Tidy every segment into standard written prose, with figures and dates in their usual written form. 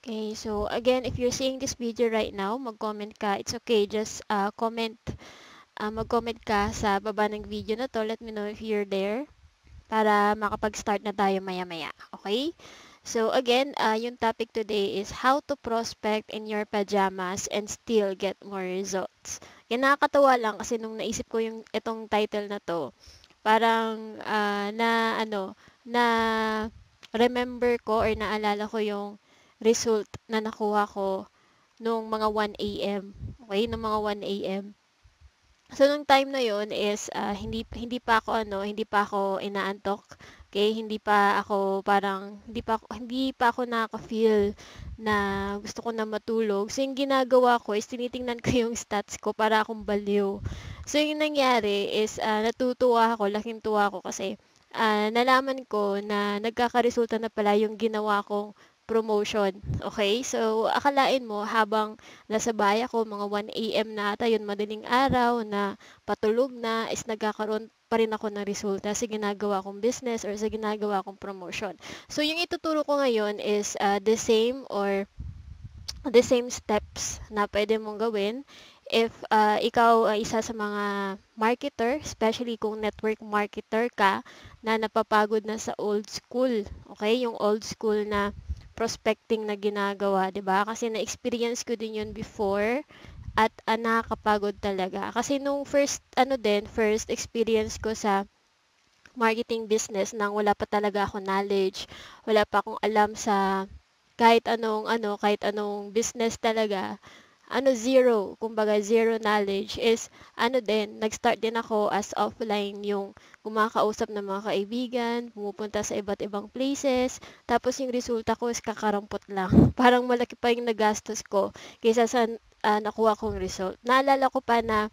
Okay, so again, if you're seeing this video right now, mag-comment ka. It's okay, just mag-comment ka sa baba ng video na to. Let me know if you're there para makapag-start na tayo maya-maya. Okay? So again, yung topic today is how to prospect in your pajamas and still get more results. Yan, nakakatawa lang kasi nung naisip ko yung itong title na to, parang na remember ko or naalala ko yung result na nakuha ko nung mga 1 AM. Okay, nung mga 1 AM. So nung time na yon is hindi pa ako hindi pa ako inaantok. Okay, hindi pa ako nakaka-feel na gusto ko na matulog. So yung ginagawa ko is tinitingnan ko yung stats ko para akong baliw. So yung nangyari is natutuwa ako, laking tuwa ako kasi nalaman ko na nagkakaresulta na pala yung ginawa kong promotion. Okay? So, akalain mo habang nasa bahay ako, mga 1 AM na ata yun, madaling araw na patulog na, is nagkakaroon pa rin ako ng resulta sa ginagawa kong business or sa ginagawa kong promotion. So, yung ituturo ko ngayon is the same steps na pwede mong gawin if ikaw ay isa sa mga marketer, especially kung network marketer ka na napapagod na sa old school. Okay? Yung old school na prospecting na ginagawa, 'di ba? Kasi na-experience ko din 'yun before at nakakapagod talaga. Kasi nung first experience ko sa marketing business nang wala pa talaga ako knowledge, wala pa akong alam sa kahit anong business talaga, zero, kumbaga zero knowledge is nag-start din ako as offline yung kumakausap ng mga kaibigan, pumupunta sa iba't ibang places, tapos yung resulta ko is kakarampot lang. Parang malaki pa yung nagastos ko kaysa sa nakuha kong result. Naalala ko pa na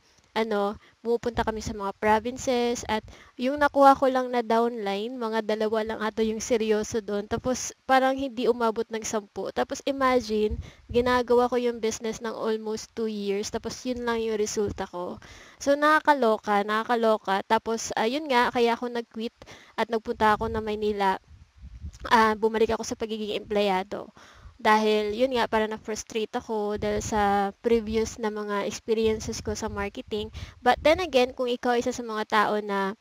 pumupunta kami sa mga provinces at yung nakuha ko lang na downline, mga dalawa lang ato yung seryoso doon. Tapos parang hindi umabot ng 10. Tapos imagine, ginagawa ko yung business ng almost 2 years. Tapos yun lang yung resulta ko. So nakakaloka, nakakaloka. Tapos yun nga, kaya ako nag-quit at nagpunta ako na Maynila. Bumalik ako sa pagiging empleyado. Dahil yun nga, para na-frustrate ako dahil sa previous na mga experiences ko sa marketing. But then again, kung ikaw isa sa mga tao na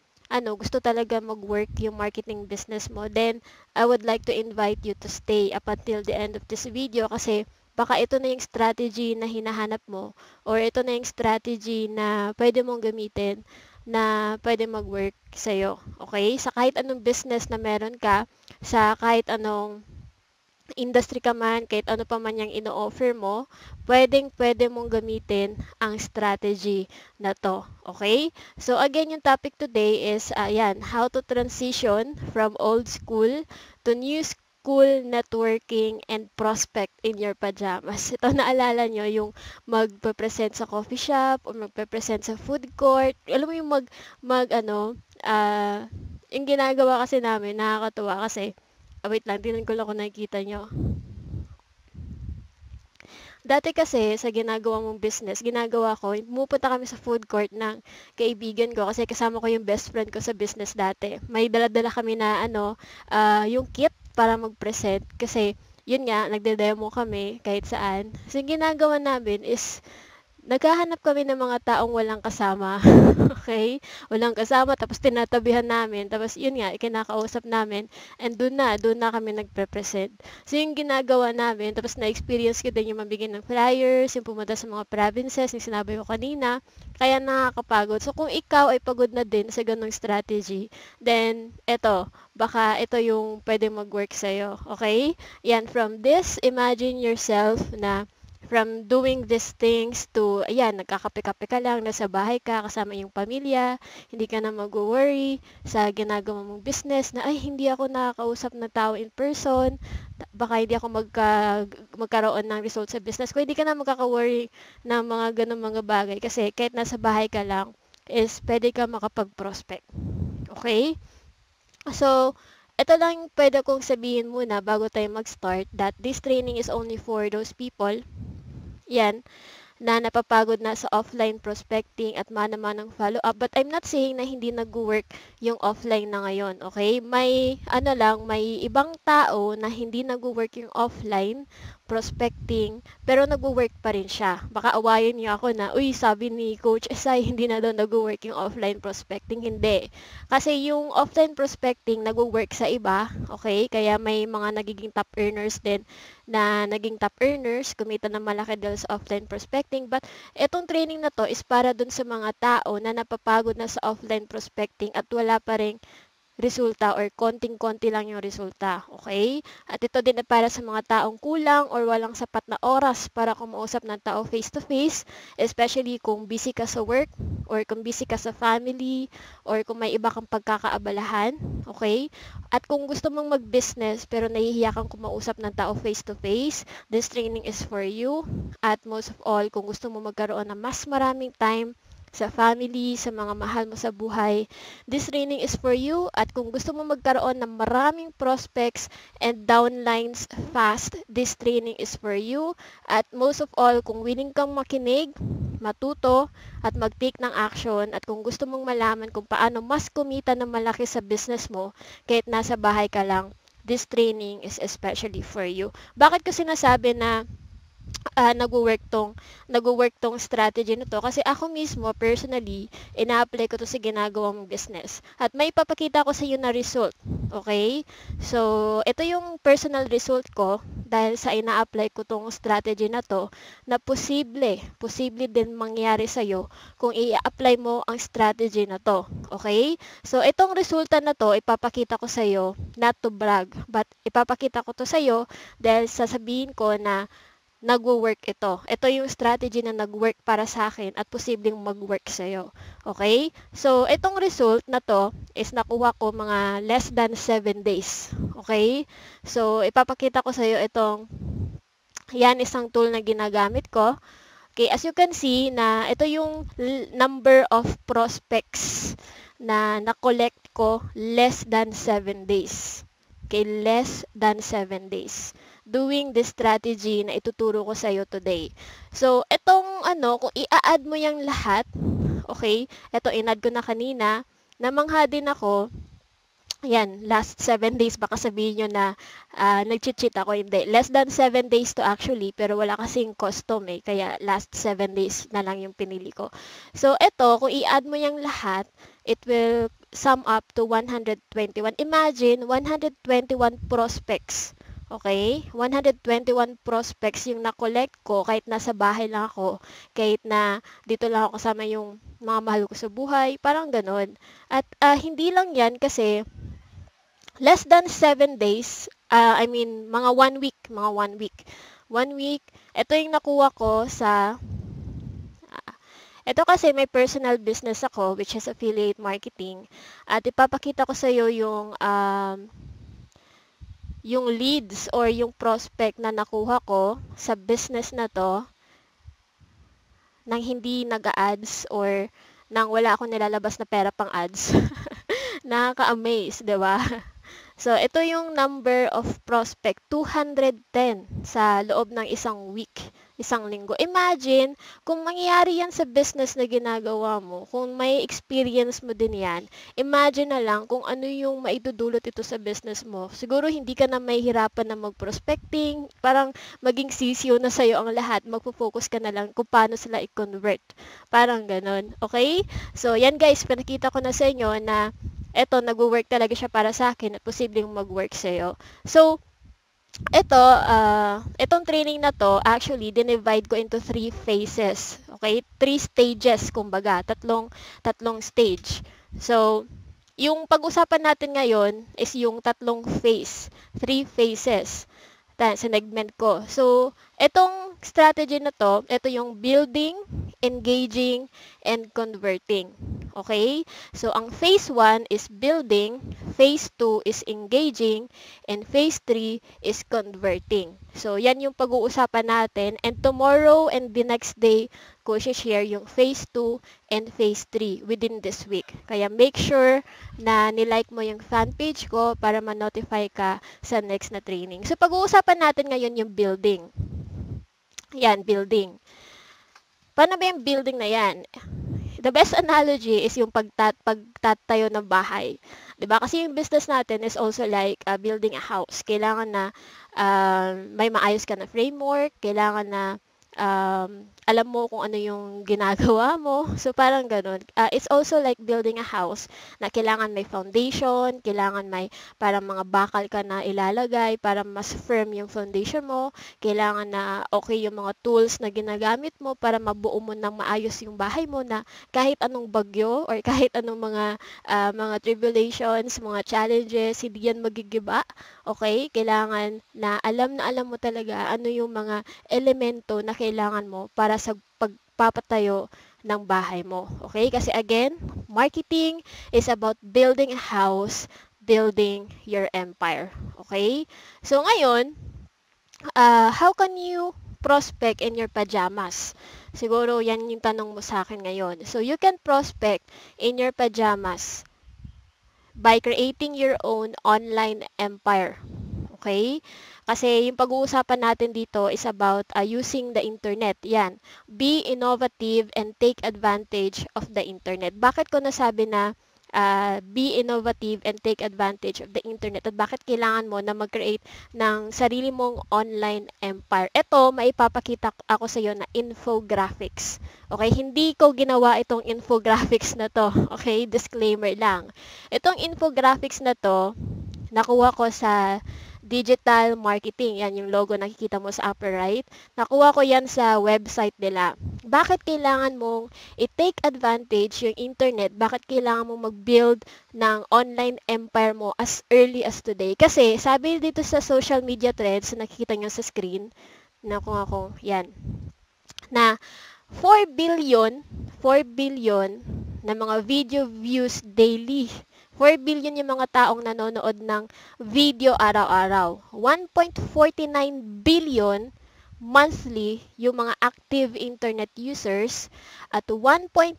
gusto talaga mag-work yung marketing business mo, then I would like to invite you to stay up until the end of this video kasi baka ito na yung strategy na hinahanap mo or ito na yung strategy na pwede mong gamitin na pwede mag-work sa'yo. Okay? Sa kahit anong business na meron ka, sa kahit anong industry ka man, kahit ano pa man yung ino-offer mo, pwede mong gamitin ang strategy na to. Okay? So again, yung topic today is, how to transition from old school to new school networking and prospect in your pajamas. Ito, naalala nyo yung magpe-present sa coffee shop o magpe-present sa food court. Alam mo yung yung ginagawa kasi namin, nakakatuwa kasi wait lang, tingnan ko lang kung nakikita nyo. Dati kasi, sa ginagawa mong business, ginagawa ko, pumupunta kami sa food court ng kaibigan ko kasi kasama ko yung best friend ko sa business dati. May dala-dala kami na yung kit para mag-present kasi yun nga, nagde-demo kami kahit saan. So, yung ginagawa namin is naghahanap kami ng mga taong walang kasama. Okay? Walang kasama, tapos tinatabihan namin. Tapos yun nga, kinakausap namin. And doon na kami nagpe-present. So yung ginagawa namin, tapos na-experience ko din yung mabigyan ng flyers, yung pumunta sa mga provinces, yung sinabi ko kanina. Kaya nakakapagod. So kung ikaw ay pagod na din sa ganong strategy, then baka ito yung pwede mag-work sa'yo. Okay? Yan, from this, imagine yourself na from doing these things to, nagkakape-kape ka lang, nasa bahay ka, kasama yung pamilya, hindi ka na mag-worry sa ginagawa mong business na, ay, hindi ako nakakausap na tao in person, baka hindi ako magkaroon ng result sa business ko, hindi ka na magkaka-worry ng mga ganong mga bagay kasi kahit nasa bahay ka lang, is pwede ka makapag-prospect. Okay? So, ito lang pwede kong sabihin muna bago tayo mag-start that this training is only for those people yan, na napapagod na sa offline prospecting at mano-manong follow-up. But I'm not saying na hindi nag-work yung offline na ngayon, okay? May may ibang tao na hindi nag-work yung offline prospecting, pero nag-work pa rin siya. Baka awayin niyo ako na, uy, sabi ni Coach Esay, hindi na daw nag-work yung offline prospecting. Hindi. Kasi yung offline prospecting, nag-work sa iba, okay? Kaya may mga nagiging top earners din na naging top earners, kumita ng malaki dahil sa offline prospecting. But etong training na to is para dun sa mga tao na napapagod na sa offline prospecting at wala pa ring resulta or konting-konti lang yung resulta, okay? At ito din ay para sa mga taong kulang or walang sapat na oras para kumausap ng tao face-to-face, especially kung busy ka sa work or kung busy ka sa family or kung may iba kang pagkakaabalahan, okay? At kung gusto mong mag-business pero nahihiya kang kumausap ng tao face-to-face, this training is for you. At most of all, kung gusto mo magkaroon ng mas maraming time sa family, sa mga mahal mo sa buhay, this training is for you. At kung gusto mo magkaroon ng maraming prospects and downlines fast, this training is for you. At most of all, kung willing kang makinig, matuto, at mag-take ng action, at kung gusto mong malaman kung paano mas kumita ng malaki sa business mo kahit nasa bahay ka lang, this training is especially for you. Bakit ko sinasabi na nagwo-work tong strategy na to? Kasi ako mismo personally ina-apply ko to sa ginagawa mong business at may papakita ko sa iyo na result, okay? So ito yung personal result ko dahil sa ina-apply ko tong strategy na to, na posible din mangyari sa iyo kung i-apply mo ang strategy na to, okay? So itong resulta na to ipapakita ko sa iyo, not to brag, but ipapakita ko to sa iyo dahil sasabihin ko na nagwo-work ito. Ito yung strategy na nag-work para sa akin at posibleng mag-work sa'yo. Okay? So, itong result na to is nakuha ko mga less than 7 days. Okay? So, ipapakita ko sa'yo yan isang tool na ginagamit ko. Okay, as you can see na ito yung number of prospects na na-collect ko less than 7 days. Okay, less than 7 days. Doing this strategy na ituturo ko sa iyo today. So, itong kung i-add mo yung lahat, okay, ito in-add ko na kanina, namangha din ako, yan, last 7 days, baka sabihin nyo na nag-cheat ako, hindi. Less than 7 days to actually, pero wala kasing custom kaya last 7 days na lang yung pinili ko. So, ito, kung i-add mo yung lahat, it will sum up to 121. Imagine, 121 prospects. Okay? 121 prospects yung na-collect ko kahit nasa bahay lang ako, kahit na dito lang ako kasama yung mga mahal ko sa buhay, parang ganon. At hindi lang yan kasi less than 7 days, mga 1 week, 1 week, ito yung nakuha ko sa ito kasi may personal business ako which is affiliate marketing at ipapakita ko sa iyo yung leads or yung prospect na nakuha ko sa business na to nang hindi nag-ads or nang wala akong nilalabas na pera pang ads. Nakaka-amaze, 'di ba? So, ito yung number of prospect, 210 sa loob ng isang week, isang linggo. Imagine, kung mangyayari yan sa business na ginagawa mo, kung may experience mo din yan, imagine na lang kung ano yung maidudulot ito sa business mo. Siguro hindi ka na mahihirapan na mag-prospecting, parang maging sisiyo na sa'yo ang lahat, magpo-focus ka na lang kung paano sila i-convert. Parang ganun, okay? So, yan guys, pinakita ko na sa inyo na eto, nag-work talaga siya para sa akin at posibleng mag-work sa'yo. So, itong training na to, actually, dinivide ko into 3 phases. Okay? 3 stages, kumbaga. Tatlong stage. So, yung pag-usapan natin ngayon is yung 3 phase. 3 phases. Sinegment ko. So, itong strategy na to, ito yung building, engaging, and converting. Okay? So, ang phase 1 is building, phase 2 is engaging, and phase 3 is converting. So, yan yung pag-uusapan natin. And tomorrow and the next day, ko share yung phase 2 and phase 3 within this week. Kaya make sure na nilike mo yung fan page ko para ma-notify ka sa next na training. So, pag-uusapan natin ngayon yung building. Yan, building. Paano ba yung building na yan? The best analogy is yung pagtatayo ng bahay. 'Di ba? Kasi yung business natin is also like building a house. Kailangan na may maayos ka na framework, kailangan na alam mo kung ano yung ginagawa mo. So, parang ganun. It's also like building a house na kailangan may foundation, kailangan may parang mga bakal ka na ilalagay para mas firm yung foundation mo. Kailangan na okay yung mga tools na ginagamit mo para mabuo mo ng maayos yung bahay mo na kahit anong bagyo or kahit anong mga tribulations, mga challenges, hindi yan magigiba. Okay? Kailangan na alam mo talaga ano yung mga elemento na kailangan mo para sa pagpapatayo ng bahay mo. Okay? Kasi again, marketing is about building a house, building your empire. Okay? So ngayon, how can you prospect in your pajamas? Siguro yan yung tanong mo sa akin ngayon. So you can prospect in your pajamas by creating your own online empire. Okay? Kasi yung pag-uusapan natin dito is about using the internet. Yan. Be innovative and take advantage of the internet. Bakit ko nasabi na be innovative and take advantage of the internet at bakit kailangan mo na mag-create ng sarili mong online empire? Ito, maipapakita ako sa iyo na infographics. Okay? Hindi ko ginawa itong infographics na to. Okay? Disclaimer lang. Itong infographics na to, nakuha ko sa digital marketing. Yan yung logo nakikita mo sa upper right. Nakuha ko yan sa website nila. Bakit kailangan mong i-take advantage yung internet? Bakit kailangan mong mag-build ng online empire mo as early as today? Kasi sabi dito sa social media trends na nakikita nyo sa screen, nakuha ko, yan, na 4 billion na mga video views daily. 4 billion yung mga taong nanonood ng video araw-araw. 1.49 billion monthly yung mga active internet users at 1.31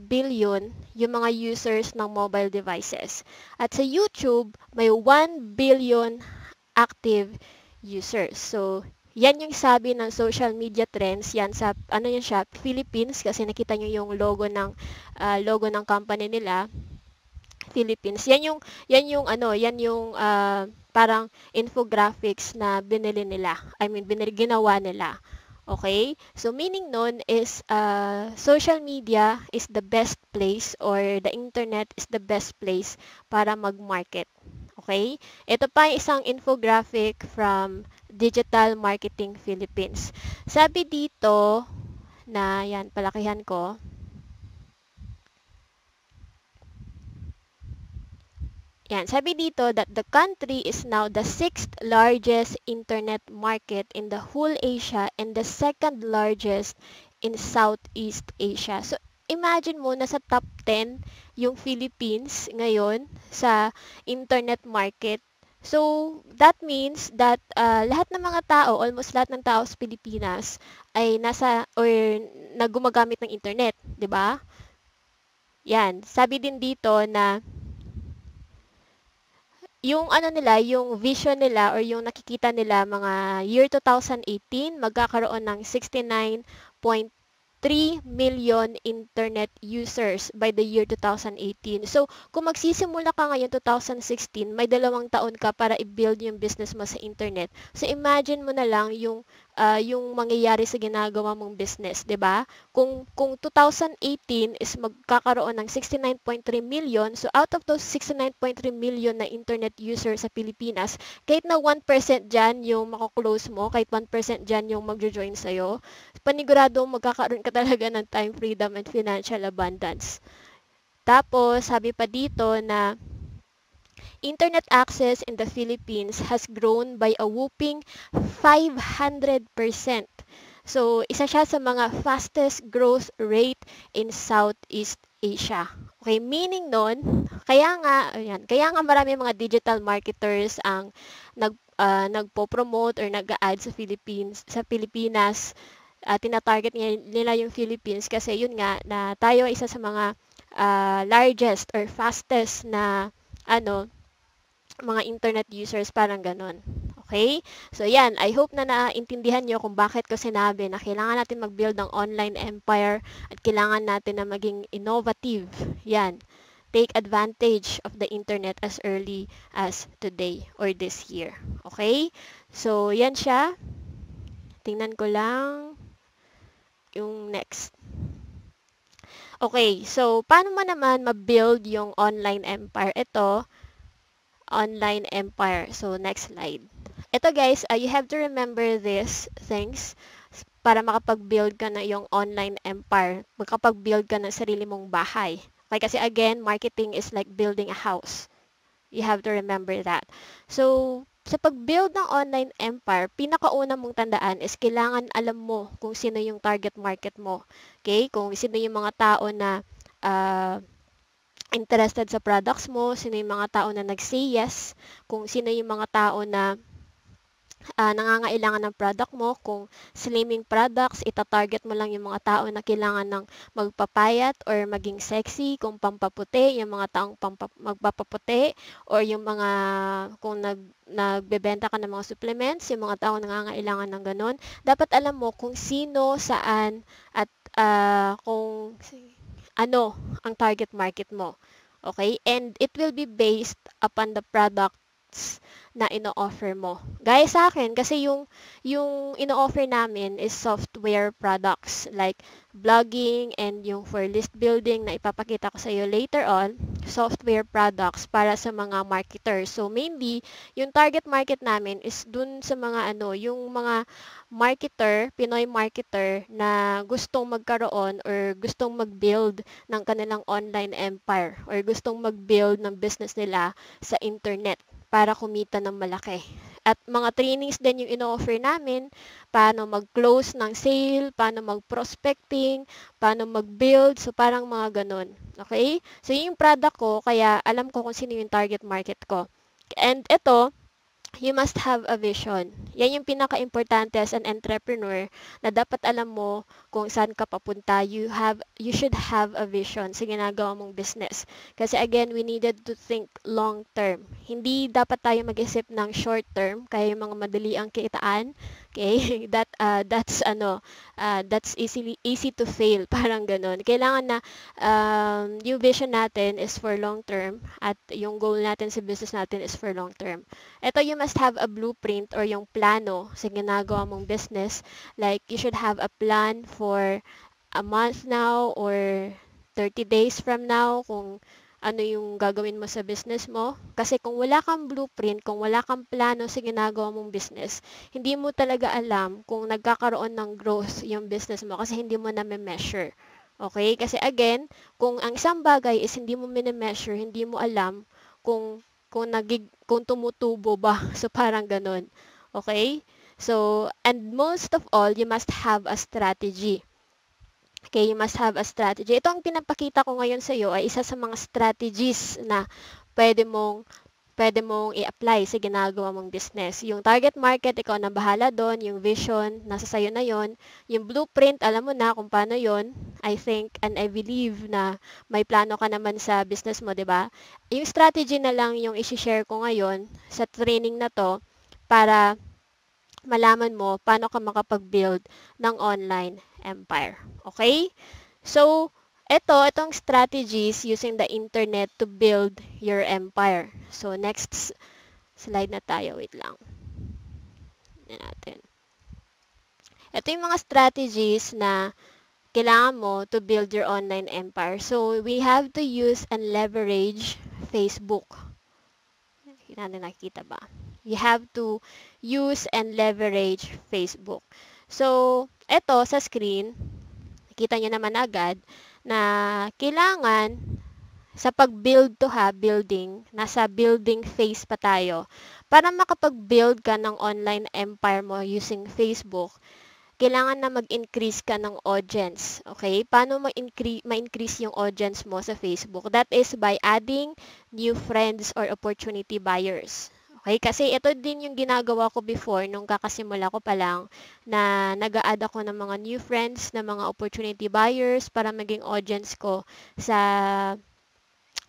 billion yung mga users ng mobile devices. At sa YouTube, may 1 billion active users. So, yan yung sabi ng social media trends. Yan sa ano yan siya, Philippines, kasi nakita nyo yung logo ng company nila, Philippines. Yan yung parang infographics na binili nila. Ginawa nila. Okay? So, meaning nun is social media is the best place or the internet is the best place para mag-market. Okay? Ito pa yung isang infographic from Digital Marketing Philippines. Sabi dito na, yan, palakihan ko. Yan, sabi dito that the country is now the 6th largest internet market in the whole Asia and the 2nd largest in Southeast Asia. So, imagine mo, nasa top 10 yung Philippines ngayon sa internet market. So, that means that lahat ng mga tao, almost lahat ng tao sa Pilipinas ay gumagamit ng internet, 'di ba? Yan, sabi din dito na yung yung vision nila or yung nakikita nila mga year 2018, magkakaroon ng 69.3 million internet users by the year 2018. So, kung magsisimula ka ngayon 2016, may 2 taon ka para i-build yung business mo sa internet. So, imagine mo na lang yung mangyayari sa ginagawa mong business, 'di ba? Kung 2018 is magkakaroon ng 69.3 million, so out of those 69.3 million na internet user sa Pilipinas, kahit na 1% diyan yung mako-close mo, kahit 1% diyan yung magjo-join sa iyo, panigurado magkakaroon ka talaga ng time freedom and financial abundance. Tapos, sabi pa dito na internet access in the Philippines has grown by a whooping 500%. So, isa siya sa mga fastest growth rate in Southeast Asia. Okay, meaning nun, kaya nga marami mga digital marketers ang nagpo-promote or nag-a-ad sa Pilipinas. Tina-target nila yung Philippines kasi yun nga na tayo isa sa mga largest or fastest na mga internet users, parang ganon. Okay? So yan, I hope na naintindihan nyo kung bakit ko sinabi na kailangan natin mag-build ng online empire at kailangan natin na maging innovative. Yan. Take advantage of the internet as early as today or this year. Okay? So yan siya. Tingnan ko lang yung next. Okay, so paano mo naman ma-build yung online empire? Ito, online empire. So next slide. Ito guys, you have to remember these things para makapag-build ka na yung online empire. Makapag-build ka ng sarili mong bahay. Okay, kasi again, marketing is like building a house. You have to remember that. So, sa pag-build ng online empire, pinakauna mong tandaan is kailangan alam mo kung sino yung target market mo. Okay? Kung sino yung mga tao na interested sa products mo, sino yung mga tao na nag-say yes, kung sino yung mga tao na nangangailangan ng product mo. Kung slimming products, ita-target mo lang yung mga tao na kailangan ng magpapayat or maging sexy. Kung pampaputi, yung mga taong magpapaputi, or yung mga, kung nagbebenta ka ng mga supplements, yung mga taong nangangailangan ng ganun. Dapat alam mo kung sino, saan, at kung ano ang target market mo. Okay? And it will be based upon the products na ino-offer mo. Gaya sa akin, kasi yung ino-offer namin is software products like blogging and yung for list building na ipapakita ko sa iyo later on, software products para sa mga marketers. So mainly, yung target market namin is dun sa mga yung mga marketer, Pinoy marketer na gustong magkaroon or gustong mag-build ng kanilang online empire or gustong mag-build ng business nila sa internet para kumita ng malaki. At mga trainings din yung ino-offer namin, paano mag-close ng sale, paano mag-prospecting, paano mag-build, so parang mga ganun. Okay? So yung product ko, kaya alam ko kung sino yung target market ko. And ito, you must have a vision. Yan yung pinaka-importante as an entrepreneur na dapat alam mo kung saan ka papunta. You should have a vision sa ginagawa mong business. Kasi again, we needed to think long term. Hindi dapat tayo mag-isip ng short term, kaya yung mga madali ang kitaan. Okay? That's easy to fail. Parang ganun. Kailangan na yung vision natin is for long term at yung goal natin sa business natin is for long term. Ito, you must have a blueprint or yung plano sa ginagawa mong business. Like, you should have a plan for a month now or 30 days from now kung ano yung gagawin mo sa business mo. Kasi kung wala kang blueprint, kung wala kang plano sa ginagawa mong business, hindi mo talaga alam kung nagkakaroon ng growth yung business mo kasi hindi mo na-measure. Okay? Kasi again, kung ang isang bagay is hindi mo mini-measure, hindi mo alam kung tumutubo ba. So, parang ganun. Okay? So, and most of all, you must have a strategy. Okay, you must have a strategy. Ito ang pinapakita ko ngayon sa iyo ay isa sa mga strategies na pwede mong i-apply sa ginagawa mong business. Yung target market, ikaw na bahala doon. Yung vision, nasa sayo na yon. Yung blueprint, alam mo na kung paano yon. I think and I believe na may plano ka naman sa business mo, di ba? Yung strategy na lang yung isi-share ko ngayon sa training na to para malaman mo paano ka makapag-build ng online empire. Okay? So, itong strategies using the internet to build your empire. So, next slide na tayo. Wait lang. Tignan natin. Ito yung mga strategies na kailangan mo to build your online empire. So, we have to use and leverage Facebook. Hindi natin nakikita ba? You have to use and leverage Facebook. So, ito sa screen, nakita nyo naman agad na kailangan sa pag-build building, nasa building phase pa tayo. Para makapag-build ka ng online empire mo using Facebook, kailangan na mag-increase ka ng audience. Okay? Paano ma-increase yung audience mo sa Facebook? That is by adding new friends or opportunity buyers. Okay? Kasi ito din yung ginagawa ko before nung kakasimula ko pa lang na nag-a-add ako ng mga new friends, ng mga opportunity buyers para maging audience ko sa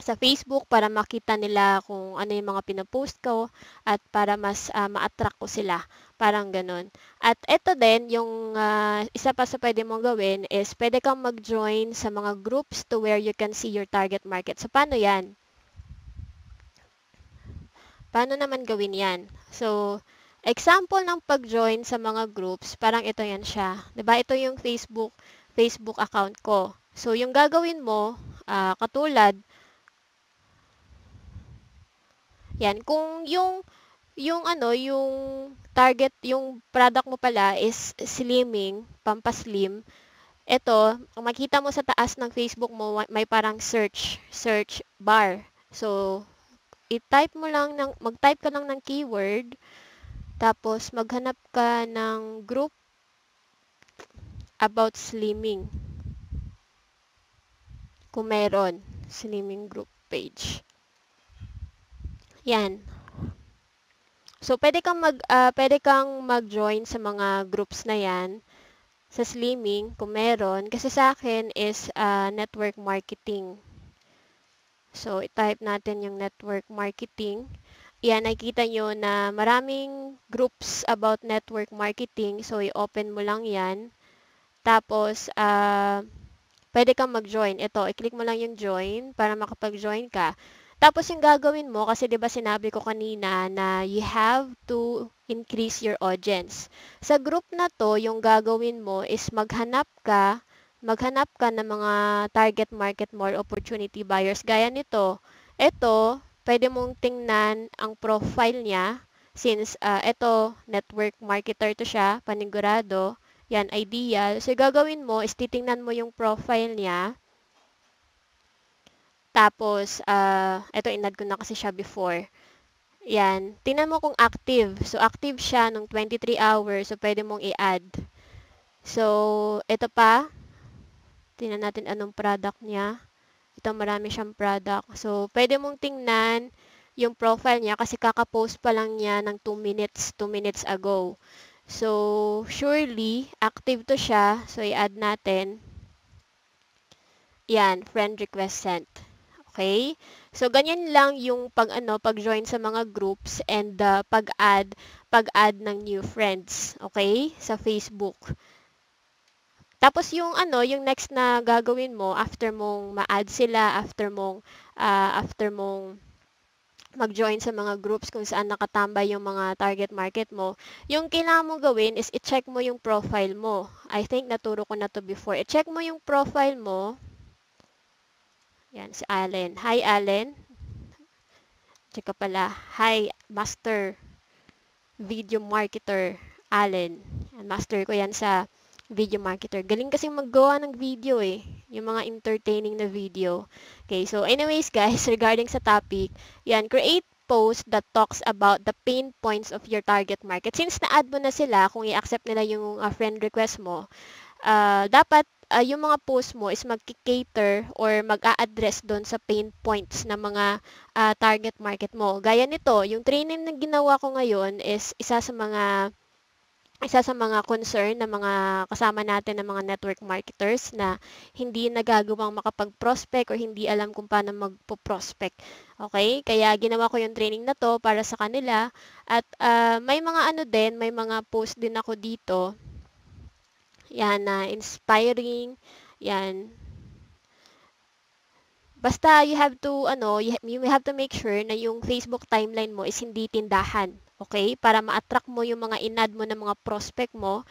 sa Facebook para makita nila kung ano yung mga pinopost ko at para mas ma-attract ko sila. Parang ganun. At ito din, yung isa pa sa pwede mong gawin is pwede kang mag-join sa mga groups to where you can see your target market. So, paano yan? Paano naman gawin yan? So, example ng pag-join sa mga groups, parang ito yan siya. 'Di ba? Ito yung Facebook account ko. So, yung gagawin mo, katulad, yan, kung yung ano, yung target, yung product mo pala is slimming, pampaslim, eto, kung makita mo sa taas ng Facebook mo, may parang search bar. So, mag-type ka lang ng keyword, tapos maghanap ka ng group about slimming. Kung meron, slimming group page. Yan. So, pwede kang mag-join sa mga groups na yan sa slimming kung meron. Kasi sa akin is network marketing. So, i-type natin yung network marketing. Yan, nakikita nyo na maraming groups about network marketing. So, i-open mo lang yan. Tapos, pwede kang mag-join. Ito, i-click mo lang yung join para makapag-join ka. Tapos yung gagawin mo, kasi 'di ba sinabi ko kanina na you have to increase your audience. Sa group na to, yung gagawin mo is maghanap ka ng mga target market more opportunity buyers. Gaya nito, ito, pwede mong tingnan ang profile niya since ito, network marketer to siya, panigurado. Yan, ideal. So, gagawin mo is titingnan mo yung profile niya. Tapos, ito inad ko na kasi siya before. Yan. Tingnan mo kung active. So, active siya nung 23 hours. So, pwede mong i-add. So, ito pa. Tingnan natin anong product niya. Ito marami siyang product. So, pwede mong tingnan yung profile niya kasi kaka-post pa lang niya ng 2 minutes ago. So, surely, active to siya. So, i-add natin. Yan, friend request sent. Okay? So, ganyan lang yung pag-join sa mga groups and pag-add ng new friends. Okay? Sa Facebook. Tapos yung next na gagawin mo after mong ma-add sila, after mong mag-join sa mga groups kung saan nakatambay yung mga target market mo, yung kailangan mo gawin is i-check mo yung profile mo. I think naturo ko na to before. I-check mo yung profile mo. Yan, si Allen. Hi, Allen. Check ka pala. Hi, Master Video Marketer Allen. Yan, master ko yan sa video marketer. Galing kasi maggawa ng video eh. Yung mga entertaining na video. Okay, so anyways guys, regarding sa topic, yan, create post that talks about the pain points of your target market. Since na-add mo na sila, kung i-accept nila yung friend request mo, dapat yung mga post mo is mag-cater or mag-a-address doon sa pain points ng mga target market mo. Gaya nito, yung training na ginawa ko ngayon is isa sa mga concern ng mga kasama natin ng mga network marketers na hindi nagagawang makapag-prospect or hindi alam kung paano magpo-prospect. Okay? Kaya ginawa ko yung training na to para sa kanila at may mga post din ako dito. Yan, inspiring. Yan. Basta you have to make sure na yung Facebook timeline mo is hindi tindahan. Okay? Para ma-attract mo yung mga inad mo ng mga prospect mo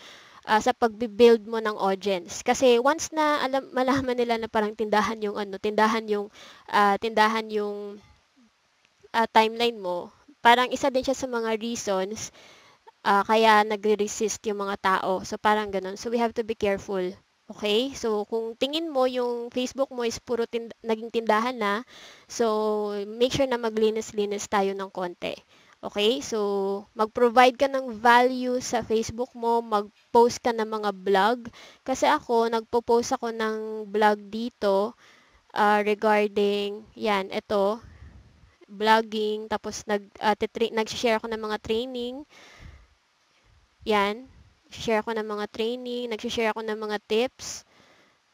sa pagbi-build mo ng audience. Kasi once na malaman nila na parang tindahan yung timeline mo, parang isa din siya sa mga reasons kaya nagre-resist yung mga tao. So, parang ganun. So, we have to be careful. Okay? So, kung tingin mo yung Facebook mo is puro naging tindahan na, so, make sure na maglinis-linis tayo ng konti. Okay? So, mag-provide ka ng value sa Facebook mo, mag-post ka ng mga vlog. Kasi nagpo-post ako ng vlog dito regarding, yan, ito, vlogging, tapos nag-share ako ng mga training. Yan, share ako ng mga training, nag-share ako ng mga tips.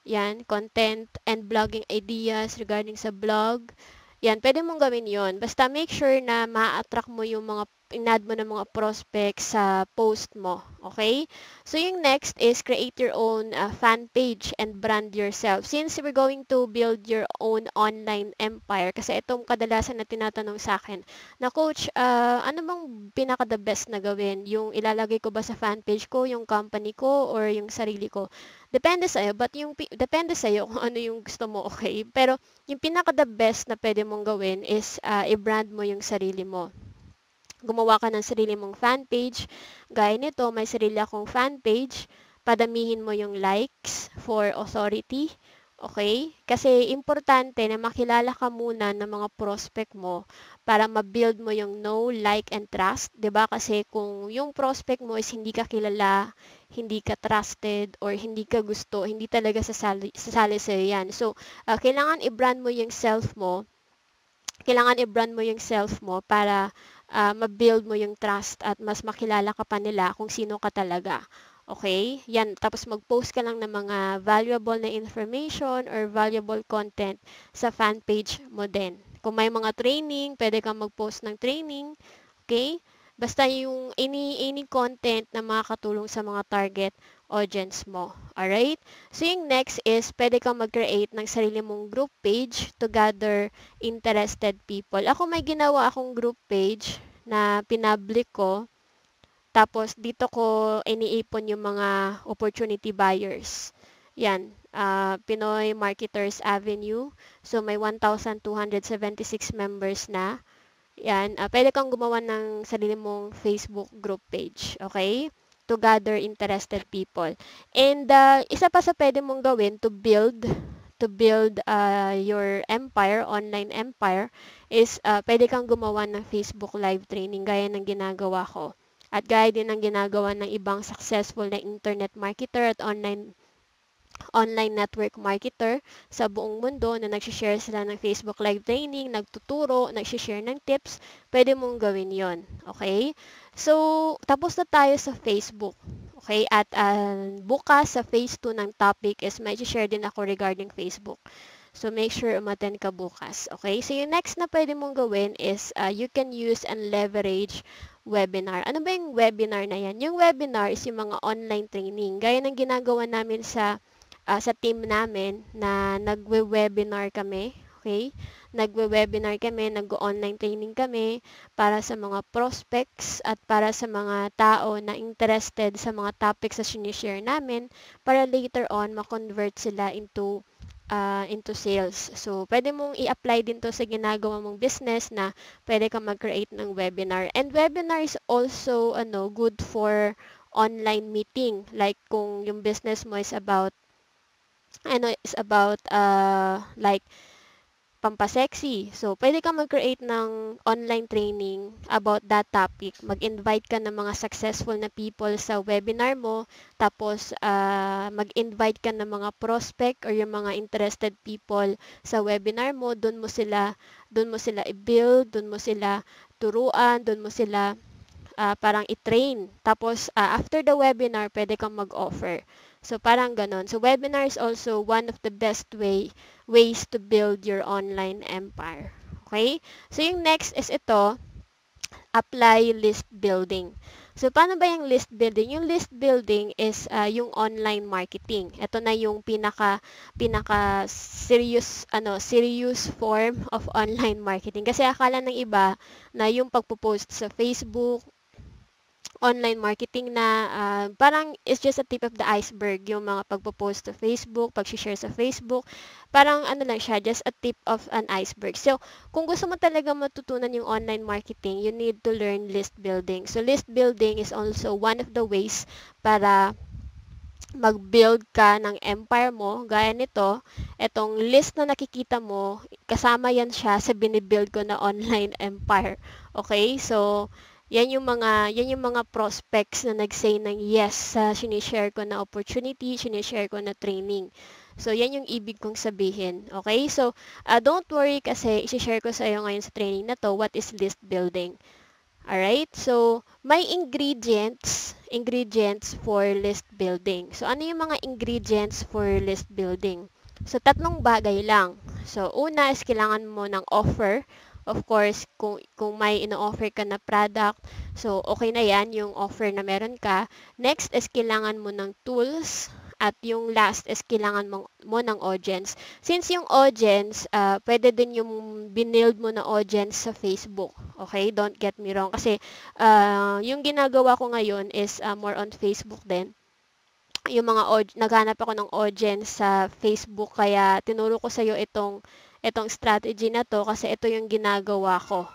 Yan, content and blogging ideas regarding sa blog. Yan, pwede mong gawin yon. Basta make sure na ma-attract mo yung mga inad mo ng mga prospects sa post mo. Okay? So, yung next is create your own fan page and brand yourself. Since we're going to build your own online empire, kasi itong kadalasan na tinatanong sa akin, na coach, ano bang pinaka-the best na gawin? Yung ilalagay ko ba sa fan page ko, yung company ko, or yung sarili ko? Depende sa'yo, but depende sa'yo kung ano yung gusto mo, okay? Pero, yung pinaka-the best na pwede mong gawin is i-brand mo yung sarili mo. Gumawa ka ng sarili mong fan page. Gaya nito, may sarili akong fan page. Padamihin mo yung likes for authority. Okay? Kasi importante na makilala ka muna ng mga prospect mo para ma-build mo yung know, like, and trust. 'Di ba? Kasi kung yung prospect mo is hindi ka kilala, hindi ka trusted, or hindi ka gusto, hindi talaga sasali sa'yo yan. So, kailangan i-brand mo yung self mo. Kailangan i-brand mo yung self mo para ma-build mo yung trust at mas makilala ka pa nila kung sino ka talaga. Okay? Yan. Tapos mag-post ka lang ng mga valuable na information or valuable content sa fan page mo din. Kung may mga training, pwede kang mag-post ng training. Okay? Basta yung any content na makakatulong sa mga target audience mo. Alright? So, yung next is, pwede kang mag-create ng sarili mong group page to gather interested people. Ako may ginawa akong group page na pinablik ko. Tapos, dito ko iniipon yung mga opportunity buyers. Yan. Pinoy Marketers Avenue. So, may 1,276 members na. Yan, pwede kang gumawa ng sarili mong Facebook group page, okay? To gather interested people. And isa pa sa pwede mong gawin to build your empire, online empire, is pwede kang gumawa ng Facebook live training gaya ng ginagawa ko. At gaya din ng ginagawa ng ibang successful na internet marketer at online network marketer sa buong mundo na nagsishare sila ng Facebook live training, nagtuturo, nagsishare ng tips, pwede mong gawin yon. Okay? So, tapos na tayo sa Facebook. Okay? At bukas sa phase 2 ng topic is may share din ako regarding Facebook. So, make sure umattend ka bukas. Okay? So, yung next na pwede mong gawin is you can use and leverage webinar. Ano ba yung webinar na yan? Yung webinar is yung mga online training. Gaya ng ginagawa namin sa team namin na nagwe-webinar kami, okay? Nagwe-webinar kami, nag-online training kami para sa mga prospects at para sa mga tao na interested sa mga topics na sinishare namin para later on ma-convert sila into sales. So, pwede mong i-apply din to sa ginagawa mong business na pwede kang mag-create ng webinar. And webinar is also good for online meeting. Like kung yung business mo is about like pampasexy. So, pwede kang mag-create ng online training about that topic. Mag-invite ka ng mga successful na people sa webinar mo. Tapos, mag-invite ka ng mga prospect or yung mga interested people sa webinar mo. Doon mo sila i-build, doon mo sila turuan, doon mo sila parang i-train. Tapos, after the webinar, pwede kang mag-offer. So, parang ganon. So, webinar is also one of the best ways to build your online empire. Okay? So, yung next is ito, apply list building. So, paano ba yung list building? Yung list building is yung online marketing. Ito na yung pinaka serious form of online marketing. Kasi akala ng iba na yung pagpo-post sa Facebook, online marketing na parang it's just a tip of the iceberg yung mga pagpo-post sa Facebook, pag-share sa Facebook. Parang lang siya, just a tip of an iceberg. So, kung gusto mo talaga matutunan yung online marketing, you need to learn list building. So, list building is also one of the ways para mag-build ka ng empire mo. Gaya nito, etong list na nakikita mo, kasama yan siya sa binibuild ko na online empire. Okay? So, yan yung mga prospects na nag-say ng yes sa sinishare ko na opportunity, sinishare ko na training. So, yan yung ibig kong sabihin. Okay? So, don't worry kasi isi-share ko sa iyo ngayon sa training na to, what is list building. Alright? So, may ingredients for list building. So, ano yung mga ingredients for list building? So, tatlong bagay lang. So, una is kailangan mo ng offer. Of course, kung may ino-offer ka na product, so okay na yan, yung offer na meron ka. Next is kailangan mo ng tools. At yung last is kailangan mo ng audience. Since yung audience, pwede din yung binild mo na audience sa Facebook. Okay? Don't get me wrong. Kasi yung ginagawa ko ngayon is more on Facebook din. Yung mga naghanap ako ng audience sa Facebook, kaya tinuro ko sa iyo itong strategy na to kasi ito yung ginagawa ko.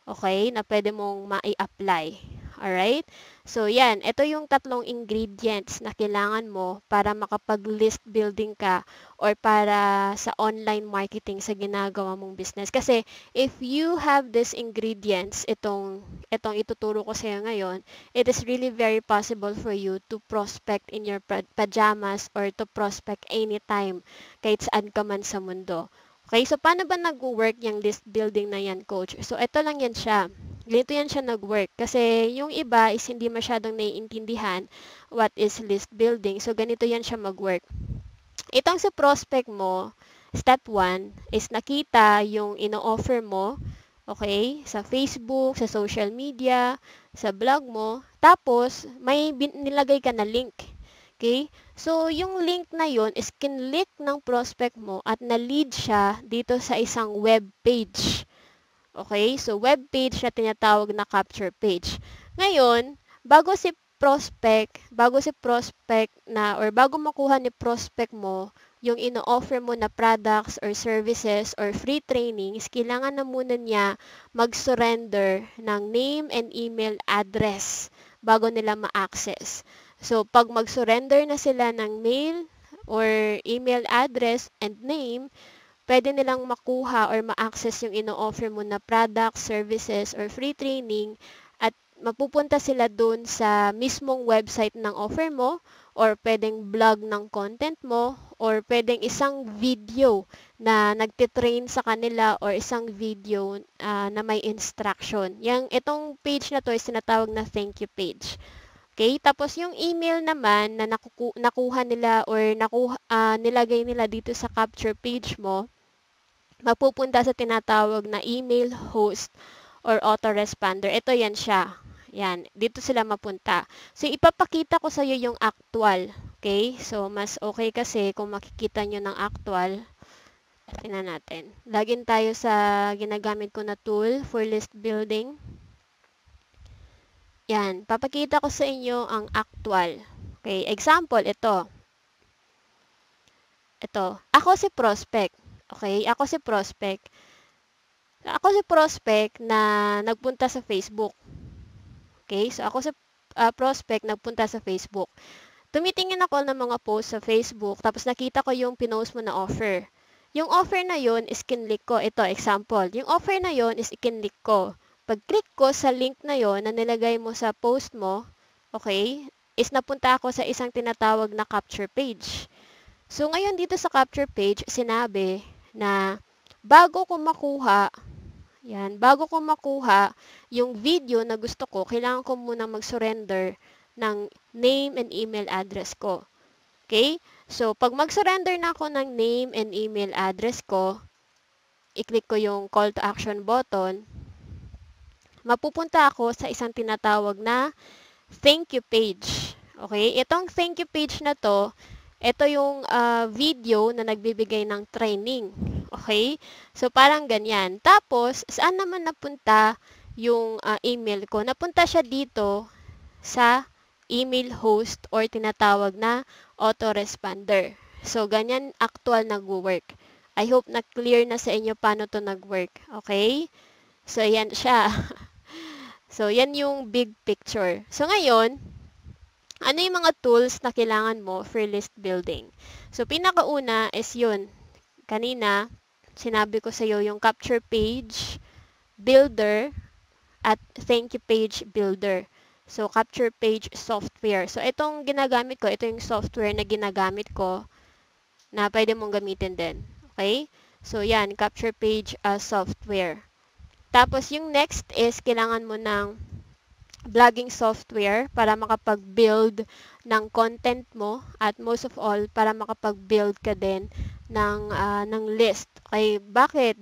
Okay? Na pwede mong mai-apply. Alright? So, yan. Ito yung tatlong ingredients na kailangan mo para makapag-list building ka or para sa online marketing sa ginagawa mong business. Kasi, if you have these ingredients, itong ituturo ko sa iyo ngayon, it is really very possible for you to prospect in your pajamas or to prospect anytime kahit saan ka man sa mundo. Okay, so paano ba nag-work yung list building na yan, coach? So, ito lang yan siya. Ganito yan siya nag-work. Kasi yung iba is hindi masyadong naiintindihan what is list building. So, ganito yan siya mag-work. Itong sa prospect mo, step 1 is nakita yung ino-offer mo, okay, sa Facebook, sa social media, sa blog mo. Tapos, may nilagay ka na link. Okay? So, yung link na yon is kinlik ng prospect mo at na-lead siya dito sa isang web page. Okay? So, web page na tinatawag na capture page. Ngayon, bago si prospect na, or bago makuha ni prospect mo yung ino-offer mo na products or services or free trainings, kailangan na muna niya mag-surrender ng name and email address bago nila ma-access. So, pag mag-surrender na sila ng mail or email address and name, pwede nilang makuha or ma-access yung ino-offer mo na products, services, or free training at mapupunta sila dun sa mismong website ng offer mo or pwedeng blog ng content mo or pwedeng isang video na nagtitrain sa kanila or isang video na may instruction. Itong page na to is tinatawag na thank you page. Okay, tapos yung email naman na nakuha nila or nilagay nila dito sa capture page mo, mapupunta sa tinatawag na email host or autoresponder. Ito yan siya. Yan, dito sila mapunta. So, ipapakita ko sa iyo yung actual. Okay? So, mas okay kasi kung makikita nyo ng actual. Tingnan natin. Login tayo sa ginagamit ko na tool for list building. Yan, papakita ko sa inyo ang actual. Okay, example, ito. Ito, ako si prospect. Okay, ako si prospect. Ako si prospect na nagpunta sa Facebook. Okay, so ako si prospect nagpunta sa Facebook. Tumitingin ako ng mga post sa Facebook, tapos nakita ko yung pinost mo na offer. Yung offer na yon is kinlik ko. Ito, example. Yung offer na yon is ikinlik ko. Pag-click ko sa link na yon na nilagay mo sa post mo, okay, is napunta ako sa isang tinatawag na capture page. So, ngayon dito sa capture page, sinabi na bago ko makuha yung video na gusto ko, kailangan ko munang mag-surrender ng name and email address ko. Okay? So, pag mag-surrender na ako ng name and email address ko, i-click ko yung call to action button, mapupunta ako sa isang tinatawag na thank you page. Okay? Itong thank you page na to, ito yung video na nagbibigay ng training. Okay? So, parang ganyan. Tapos, saan naman napunta yung email ko? Napunta siya dito sa email host or tinatawag na autoresponder. So, ganyan actual nag-work. I hope na clear na sa inyo paano to nag-work. Okay? So, yan siya. So, yan yung big picture. So, ngayon, ano yung mga tools na kailangan mo for list building? So, pinakauna is yun. Kanina, sinabi ko sa iyo yung capture page builder at thank you page builder. So, capture page software. So, itong ginagamit ko, ito yung software na ginagamit ko na pwede mong gamitin din. Okay? So, yan, capture page software. Tapos, yung next is kailangan mo ng blogging software para makapag-build ng content mo at most of all, para makapag-build ka din ng list. Okay, bakit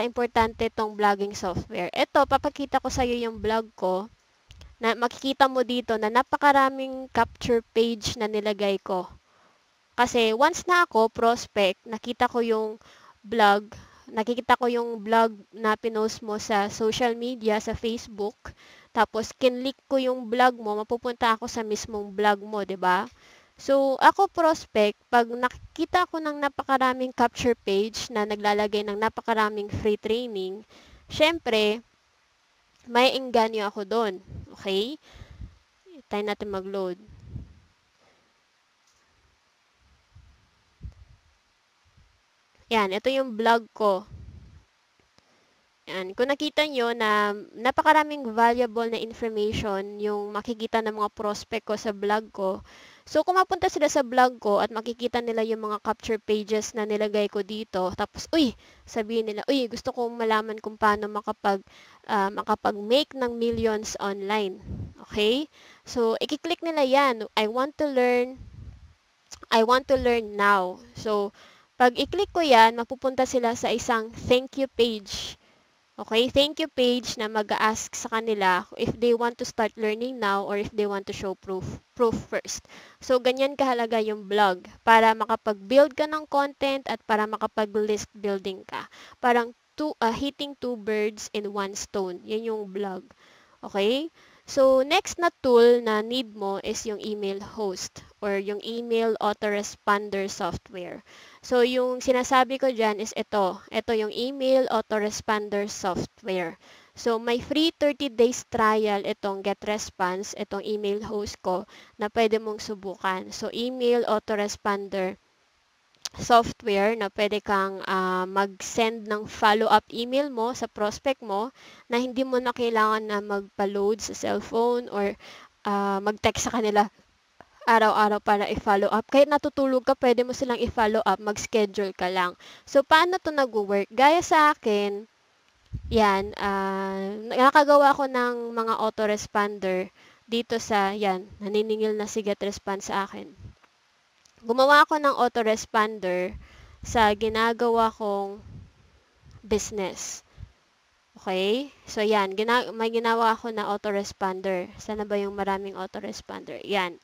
importante tong blogging software? Ito, papakita ko sa iyo yung blog ko na makikita mo dito na napakaraming capture page na nilagay ko. Kasi once na ako prospect, nakikita ko yung blog na pinost mo sa social media, sa Facebook, tapos kinlik ko yung blog mo, mapupunta ako sa mismong blog mo, 'di ba? So, ako prospect, pag nakikita ko ng napakaraming capture page na naglalagay ng napakaraming free training, syempre, may engganyo ako doon. Okay? Try natin mag-load. Yan, ito yung blog ko. Yan. Kung nakita nyo na napakaraming valuable na information yung makikita ng mga prospect ko sa blog ko. So, kung mapunta sila sa blog ko at makikita nila yung mga capture pages na nilagay ko dito, tapos, sabihin nila, gusto kong malaman kung paano makapag-make ng millions online. Okay? So, i-click nila yan. I want to learn now. So, pag i-click ko yan, mapupunta sila sa isang thank you page. Okay, thank you page na mag-ask sa kanila if they want to start learning now or if they want to show proof first. So, ganyan kahalaga yung blog para makapag-build ka ng content at para makapag-list building ka. Parang hitting two birds in one stone. Yan yung blog. Okay? So, next na tool na need mo is yung email host or yung email autoresponder software. So, yung sinasabi ko dyan is ito. Ito yung email autoresponder software. So, may free 30 days trial itong GetResponse, itong email host ko na pwede mong subukan. So, email autoresponder software na pwede kang mag-send ng follow-up email mo sa prospect mo na hindi mo na kailangan na magpa-load sa cellphone or mag-text sa kanila araw-araw para i-follow up. Kahit natutulog ka, pwede mo silang i-follow up, mag-schedule ka lang. So, paano to nag-work? Gaya sa akin, yan, nakagawa ko ng mga autoresponder dito naniningil na si GetResponse sa akin. Gumawa ako ng autoresponder sa ginagawa kong business. Okay? So, yan, may ginawa ako na autoresponder. Sana ba yung maraming autoresponder? Yan.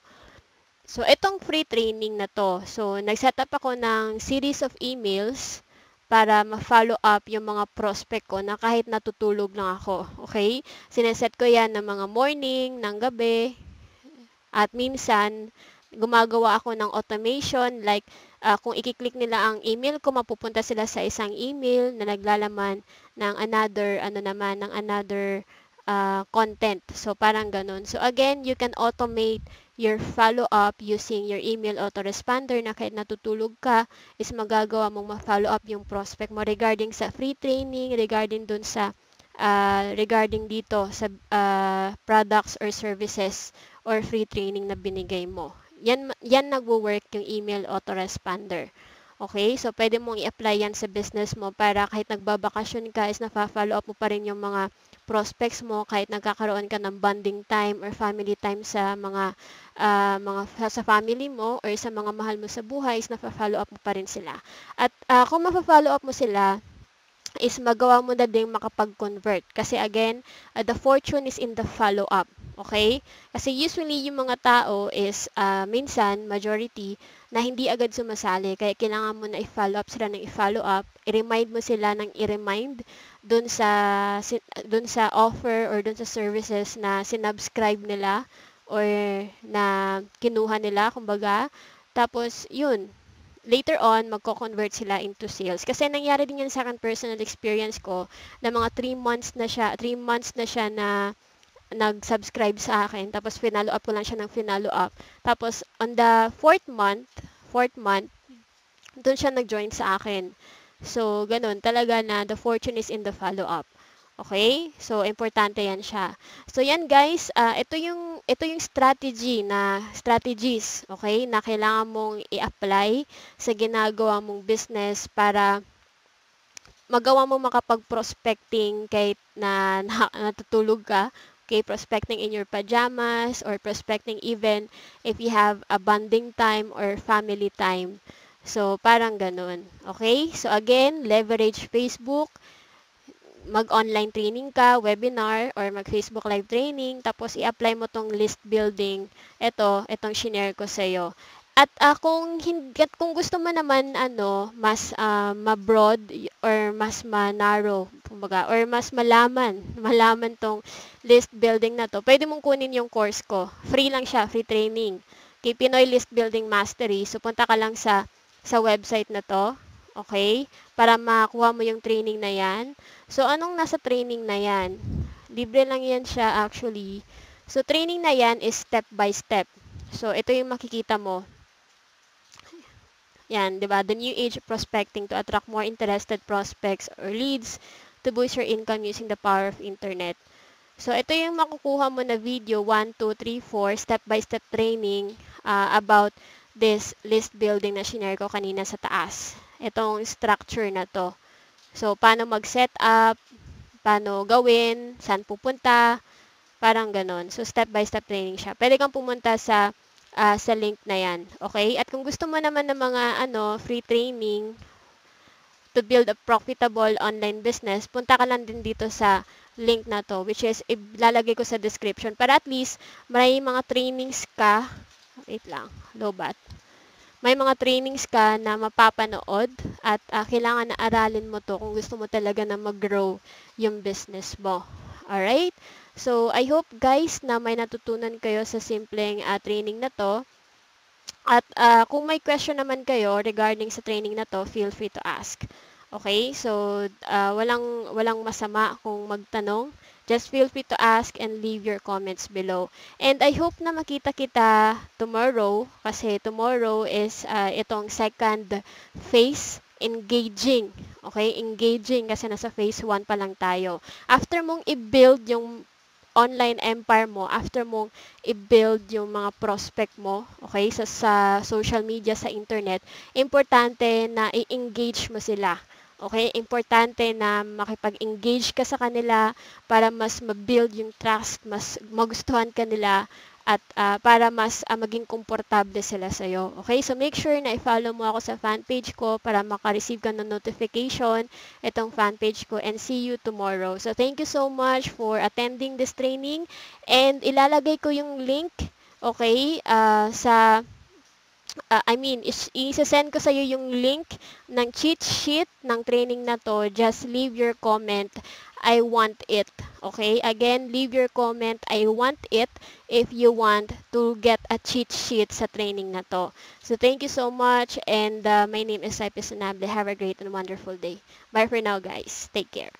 So, itong free training na to. So, nag-set up ako ng series of emails para ma-follow up yung mga prospect ko na kahit natutulog lang ako. Okay? Sineset ko yan ng mga morning, ng gabi, at minsan, gumagawa ako ng automation like kung i-click nila ang email ko, mapupunta sila sa isang email na naglalaman ng another content. So, parang ganun. So, again, you can automate your follow-up using your email autoresponder na kahit natutulog ka, is magagawa mong ma-follow up yung prospect mo regarding sa free training, regarding dito sa products or services or free training na binigay mo. Yan nagwo-work yung email autoresponder. Okay? So, pwede mong i-apply yan sa business mo para kahit nagbabakasyon ka is na-follow up mo pa rin yung mga prospects mo kahit nagkakaroon ka ng bonding time or family time sa sa family mo or sa mga mahal mo sa buhay is na-follow up mo pa rin sila. At kung ma-follow up mo sila, is magawa mo na din makapag-convert. Kasi again, the fortune is in the follow-up. Okay? Kasi usually yung mga tao is minsan, majority, na hindi agad sumasali. Kaya kailangan mo na i-follow up sila ng i-follow up. I-remind mo sila ng i-remind dun sa offer or dun sa services na sinubscribe nila or na kinuha nila, kumbaga. Tapos, yun, later on, magko-convert sila into sales. Kasi nangyari din yan sa akin, personal experience ko, na mga 3 months na siya na nag-subscribe sa akin. Tapos, finalo up ko lang siya ng finalo up. Tapos, on the fourth month, doon siya nag-join sa akin. So, ganun. Talaga na the fortune is in the follow-up. Okay? So, importante yan siya. So, yan guys, ito yung strategies, okay, na kailangan mong i-apply sa ginagawa mong business para magawa mong makapag-prospecting kahit na natutulog ka. Okay, prospecting in your pajamas or prospecting even if you have a bonding time or family time. So, parang ganun. Okay? So, again, leverage Facebook, mag-online training ka, webinar, or mag-Facebook live training, tapos i-apply mo tong list building. Itong shinare ko sa'yo. At kung gusto mo naman mas ma-broad or mas ma-narrow, kumbaga, or mas malaman tong list building na to, pwede mong kunin yung course ko. Free lang siya, free training. Kay Pinoy List Building Mastery. So punta ka lang sa website na to, okay? Para makuha mo yung training na yan. So anong nasa training na yan? Libre lang yan siya actually. So training na yan is step by step. So ito yung makikita mo. Yan, 'di ba? The new age of prospecting to attract more interested prospects or leads to boost your income using the power of internet. So ito yung makukuha mo na video 1, 2, 3, 4 step-by-step training about this list building na shinare ko kanina sa taas. Itong structure na to. So paano mag-set up, paano gawin, saan pupunta, parang ganon. So step-by-step training siya. Pwede kang pumunta sa link na yan. Okay? At kung gusto mo naman ng mga free training to build a profitable online business, punta ka lang din dito sa link na to, which is ilalagay ko sa description para at least may mga trainings ka, wait lang, lobat. May mga trainings ka na mapapanood at kailangan na aralin mo to kung gusto mo talaga na mag-grow yung business mo. Alright? So, I hope guys na may natutunan kayo sa simpleng training na to. At kung may question naman kayo regarding sa training na to, feel free to ask. Okay? So, walang masama kung magtanong. Just feel free to ask and leave your comments below. And I hope na makita kita tomorrow kasi tomorrow is itong second phase, engaging. Okay? Engaging kasi nasa phase 1 pa lang tayo. After mong i-build yung online empire mo, after mong i-build yung mga prospect mo, okay, sa social media, sa internet, importante na i-engage mo sila. Okay? Importante na makipag-engage ka sa kanila para mas ma-build yung trust, mas magustuhan ka nila at para mas maging komportable sila sa'yo. Okay? So, make sure na i-follow mo ako sa fan page ko para maka-receive ka ng notification itong fan page ko and see you tomorrow. So, thank you so much for attending this training and ilalagay ko yung link, okay, isa-send ko sa iyo yung link ng cheat sheet ng training na to. Just leave your comment, I want it. Okay? Again, leave your comment, I want it if you want to get a cheat sheet sa training na to. So, thank you so much and my name is Saipis Sanable. Have a great and wonderful day. Bye for now, guys. Take care.